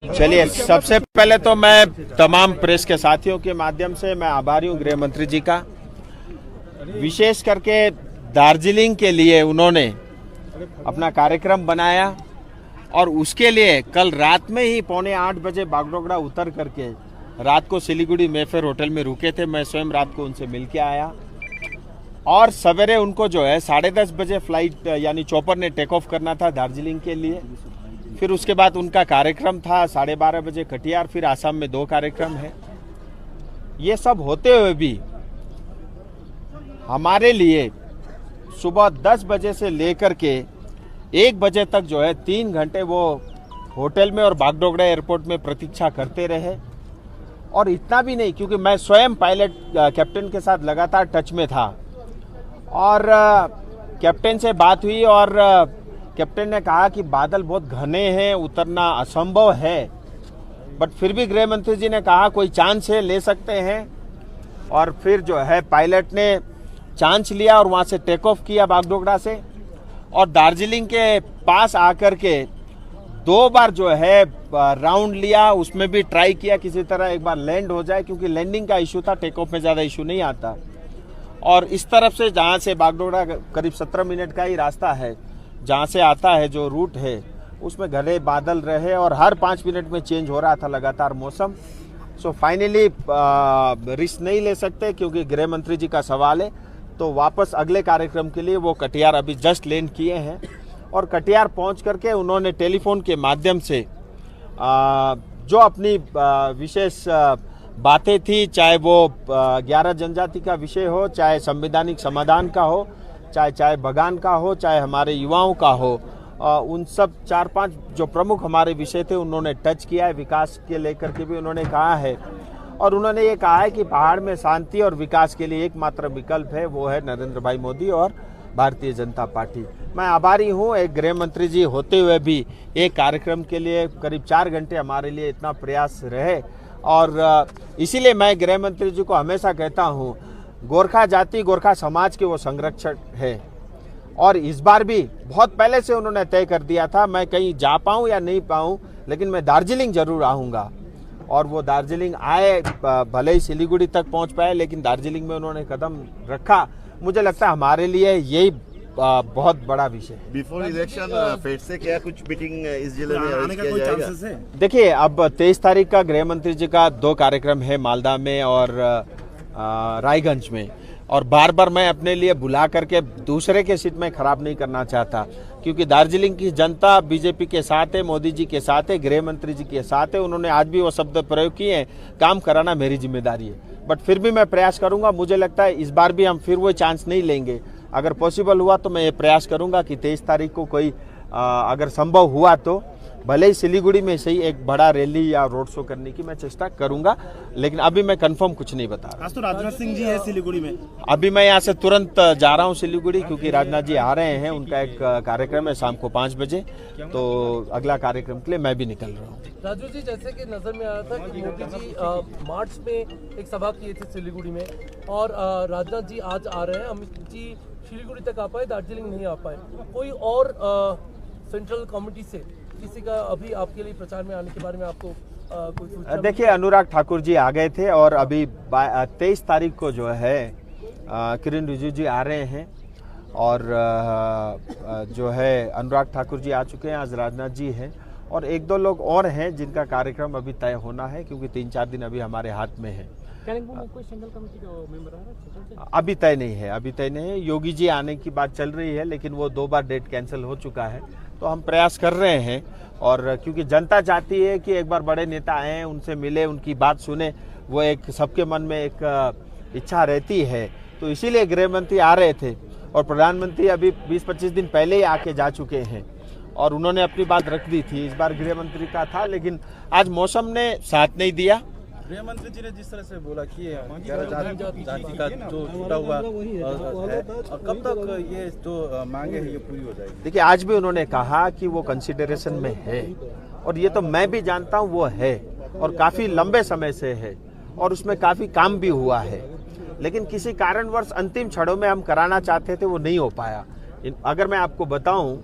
चलिए, सबसे पहले तो मैं तमाम प्रेस के साथियों के माध्यम से मैं आभारी हूँ गृह मंत्री जी का। विशेष करके दार्जिलिंग के लिए उन्होंने अपना कार्यक्रम बनाया और उसके लिए कल रात में ही 7:45 बजे बागडोगरा उतर करके रात को सिलीगुड़ी मेफेयर होटल में रुके थे। मैं स्वयं रात को उनसे मिल के आया और सवेरे उनको जो है 10:30 बजे फ्लाइट यानी चॉपर ने टेक ऑफ करना था दार्जिलिंग के लिए। फिर उसके बाद उनका कार्यक्रम था 12:30 बजे कटिहार, फिर आसाम में 2 कार्यक्रम है। ये सब होते हुए भी हमारे लिए सुबह 10 बजे से लेकर के 1 बजे तक जो है 3 घंटे वो होटल में और बागडोगरा एयरपोर्ट में प्रतीक्षा करते रहे। और इतना भी नहीं, क्योंकि मैं स्वयं पायलट कैप्टन के साथ लगातार टच में था और कैप्टन से बात हुई और कैप्टन ने कहा कि बादल बहुत घने हैं, उतरना असंभव है, बट फिर भी गृह मंत्री जी ने कहा कोई चांस है, ले सकते हैं। और फिर जो है पायलट ने चांस लिया और वहाँ से टेक ऑफ किया बागडोगरा से और दार्जिलिंग के पास आकर के 2 बार जो है राउंड लिया। उसमें भी ट्राई किया किसी तरह एक बार लैंड हो जाए, क्योंकि लैंडिंग का इशू था, टेक ऑफ में ज़्यादा इशू नहीं आता। और इस तरफ से जहाँ से बागडोगरा करीब 17 मिनट का ही रास्ता है, जहाँ से आता है जो रूट है, उसमें घने बादल रहे और हर 5 मिनट में चेंज हो रहा था लगातार मौसम। सो फाइनली रिस्क नहीं ले सकते क्योंकि गृह मंत्री जी का सवाल है, तो वापस अगले कार्यक्रम के लिए वो कटिहार अभी जस्ट लैंड किए हैं। और कटिहार पहुंच करके उन्होंने टेलीफोन के माध्यम से जो अपनी विशेष बातें थी, चाहे वो 11 जनजाति का विषय हो, चाहे संवैधानिक समाधान का हो, चाहे बगान का हो, चाहे हमारे युवाओं का हो, उन सब 4-5 जो प्रमुख हमारे विषय थे उन्होंने टच किया है। विकास के लेकर के भी उन्होंने कहा है और उन्होंने ये कहा है कि पहाड़ में शांति और विकास के लिए एकमात्र विकल्प है, वो है नरेंद्र भाई मोदी और भारतीय जनता पार्टी। मैं आभारी हूँ एक गृह मंत्री जी होते हुए भी एक कार्यक्रम के लिए करीब 4 घंटे हमारे लिए इतना प्रयास रहे। और इसीलिए मैं गृह मंत्री जी को हमेशा कहता हूँ, गोरखा जाति गोरखा समाज के वो संरक्षक है। और इस बार भी बहुत पहले से उन्होंने तय कर दिया था, मैं कहीं जा पाऊँ या नहीं पाऊँ लेकिन मैं दार्जिलिंग जरूर आऊँगा। और वो दार्जिलिंग आए, भले ही सिलीगुड़ी तक पहुँच पाए लेकिन दार्जिलिंग में उन्होंने कदम रखा। मुझे लगता है हमारे लिए यही बहुत बड़ा विषय है। बिफोर इलेक्शन फिर से क्या कुछ मीटिंग इस जिले में आने का कोई चांसेस है? देखिए, अब 23 तारीख का गृह मंत्री जी का 2 कार्यक्रम है, मालदा में और रायगंज में। और बार बार मैं अपने लिए बुला करके दूसरे के सीट में खराब नहीं करना चाहता, क्योंकि दार्जिलिंग की जनता बीजेपी के साथ है, मोदी जी के साथ है, गृह मंत्री जी के साथ है। उन्होंने आज भी वो शब्द प्रयोग किए हैं, काम कराना मेरी जिम्मेदारी है। बट फिर भी मैं प्रयास करूंगा। मुझे लगता है इस बार भी हम फिर वो चांस नहीं लेंगे। अगर पॉसिबल हुआ तो मैं ये प्रयास करूंगा कि 23 तारीख को कोई अगर संभव हुआ तो भले ही सिलीगुड़ी में से ही एक बड़ा रैली या रोड शो करने की मैं चेष्टा करूंगा, लेकिन अभी मैं कंफर्म कुछ नहीं बता रहा। आज तो राजनाथ सिंह जी है सिलीगुड़ी में। अभी मैं यहाँ से तुरंत जा रहा हूँ सिलीगुड़ी, क्योंकि राजनाथ जी आ रहे हैं। उनका एक कार्यक्रम है शाम को 5 बजे, तो अगला कार्यक्रम के लिए मैं भी निकल रहा हूँ। राजू जी, जैसे कि नजर में आया था कि मोदी जी मार्च में एक सभा किए थे सिलीगुड़ी में और राजनाथ जी आज आ रहे हैं। अमित जी सिलीगुड़ी तक आ पाए, दार्जिलिंग नहीं आ पाए। कोई और सेंट्रल कमेटी से किसी का अभी आपके लिए प्रचार में आने के बारे में आपको कोई सूचना? देखिए, अनुराग ठाकुर जी आ गए थे और अभी 23 तारीख को जो है किरण रिजिजू जी आ रहे हैं और जो है अनुराग ठाकुर जी आ चुके हैं, आज राजनाथ जी हैं और 1-2 लोग और हैं जिनका कार्यक्रम अभी तय होना है, क्योंकि 3-4 दिन अभी हमारे हाथ में है। कोई सेंट्रल कमेटी का मेंबर आ रहा है? अभी तय नहीं है, अभी तय नहीं है। योगी जी आने की बात चल रही है, लेकिन वो 2 बार डेट कैंसिल हो चुका है, तो हम प्रयास कर रहे हैं। और क्योंकि जनता चाहती है कि एक बार बड़े नेता आए, उनसे मिले, उनकी बात सुने, वो एक सबके मन में एक इच्छा रहती है, तो इसीलिए गृह मंत्री आ रहे थे। और प्रधानमंत्री अभी 20-25 दिन पहले ही आके जा चुके हैं और उन्होंने अपनी बात रख दी थी। इस बार गृह मंत्री का था, लेकिन आज मौसम ने साथ नहीं दिया। गृह मंत्री जी ने जिस तरह से बोला कि 11 जाति का जो छूटा हुआ है, कब तक ये जो मांगे हैं ये पूरी हो जाएगी? देखिए, आज भी उन्होंने कहा कि वो कंसिडरेशन में है और ये तो मैं भी जानता हूँ वो है और काफ़ी लंबे समय से है और उसमें काफ़ी काम भी हुआ है, लेकिन किसी कारणवश अंतिम क्षणों में हम कराना चाहते थे, वो नहीं हो पाया। अगर मैं आपको बताऊं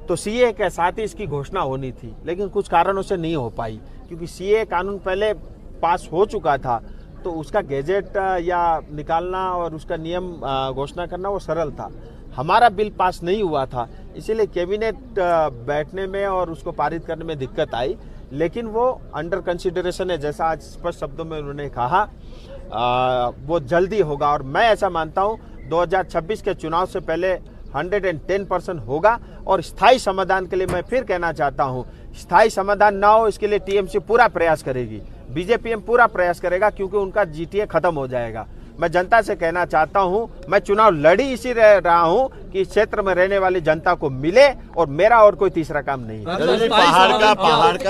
तो सीए के साथ ही इसकी घोषणा होनी थी, लेकिन कुछ कारणों से नहीं हो पाई, क्योंकि सीए कानून पहले पास हो चुका था, तो उसका गैजेट या निकालना और उसका नियम घोषणा करना वो सरल था। हमारा बिल पास नहीं हुआ था, इसीलिए कैबिनेट बैठने में और उसको पारित करने में दिक्कत आई, लेकिन वो अंडर कंसिडरेशन है, जैसा आज स्पष्ट शब्दों में उन्होंने कहा, वो जल्दी होगा। और मैं ऐसा मानता हूँ 2026 के चुनाव से पहले 110% होगा। और स्थायी समाधान के लिए मैं फिर कहना चाहता हूँ, स्थायी समाधान ना हो इसके लिए टीएमसी पूरा प्रयास करेगी, बीजेपीएम पूरा प्रयास करेगा, क्योंकि उनका जीटीए खत्म हो जाएगा। मैं जनता से कहना चाहता हूं, मैं चुनाव लड़ी इसी रहा हूं कि इस क्षेत्र में रहने वाली जनता को मिले, और मेरा और कोई तीसरा काम नहीं है। पहाड़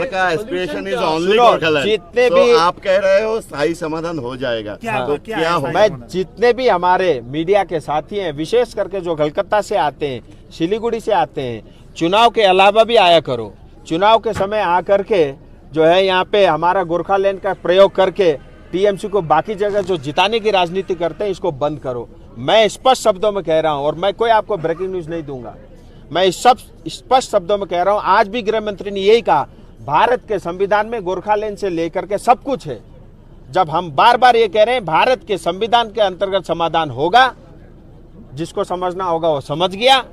का एस्पिरेशन इज ओनली गोरखालैंड। जितने भी आप कह रहे हो स्थायी समाधान हो जाएगा, तो क्या हो? मैं जितने भी हमारे मीडिया के साथी हैं, विशेष करके जो कलकत्ता से आते हैं, शिलीगुड़ी से आते हैं, चुनाव के अलावा भी आया करो। चुनाव के समय आकर के जो है यहाँ पे हमारा गोरखालैंड का प्रयोग करके टीएमसी को बाकी जगह जो जिताने की राजनीति करते हैं, इसको बंद करो। मैं स्पष्ट शब्दों में कह रहा हूँ, और मैं कोई आपको ब्रेकिंग न्यूज नहीं दूंगा, मैं सब स्पष्ट शब्दों में कह रहा हूँ। आज भी गृह मंत्री ने यही कहा, भारत के संविधान में गोरखालैंड से लेकर के सब कुछ है। जब हम बार बार ये कह रहे हैं भारत के संविधान के अंतर्गत समाधान होगा, जिसको समझना होगा वो समझ गया,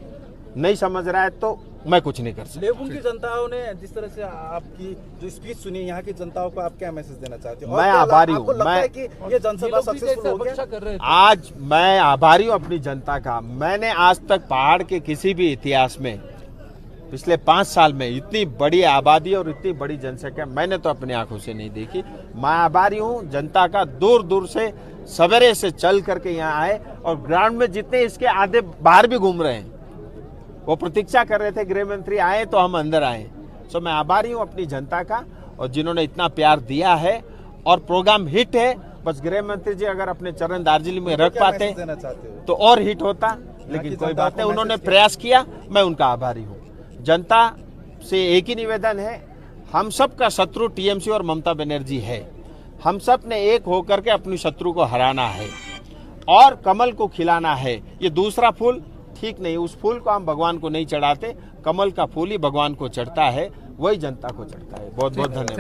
नहीं समझ रहा है तो मैं कुछ नहीं कर सकता। लेबुन की जनताओं ने जिस तरह से आपकी जो स्पीच सुनी, यहाँ की जनताओं को आप क्या मैसेज देना चाहते हो? मैं आभारी हूँ। मैं कि ये जनसभा सक्सेसफुल हो गया? आज मैं आभारी हूँ अपनी जनता का। मैंने आज तक पहाड़ के किसी भी इतिहास में पिछले 5 साल में इतनी बड़ी आबादी और इतनी बड़ी जनसंख्या मैंने तो अपनी आंखों से नहीं देखी। मैं आभारी हूँ जनता का, दूर दूर से सवेरे से चल करके यहाँ आए, और ग्राउंड में जितने इसके आधे बाहर भी घूम रहे हैं, वो प्रतीक्षा कर रहे थे गृह मंत्री आए तो हम अंदर आए। सो मैं आभारी हूँ अपनी जनता का, और जिन्होंने इतना प्यार दिया है, और प्रोग्राम हिट है। बस गृह मंत्री जी अगर अपने चरण दार्जिलिंग में रख पाते तो और हिट होता, लेकिन कोई बात नहीं, उन्होंने प्रयास किया, मैं उनका आभारी हूँ। जनता से एक ही निवेदन है, हम सब का शत्रु टीएमसी और ममता बनर्जी है। हम सब ने एक होकर के अपनी शत्रु को हराना है और कमल को खिलाना है। ये दूसरा फूल ठीक नहीं, उस फूल को हम भगवान को नहीं चढ़ाते, कमल का फूल ही भगवान को चढ़ता है, वही जनता को चढ़ता है। बहुत बहुत धन्यवाद।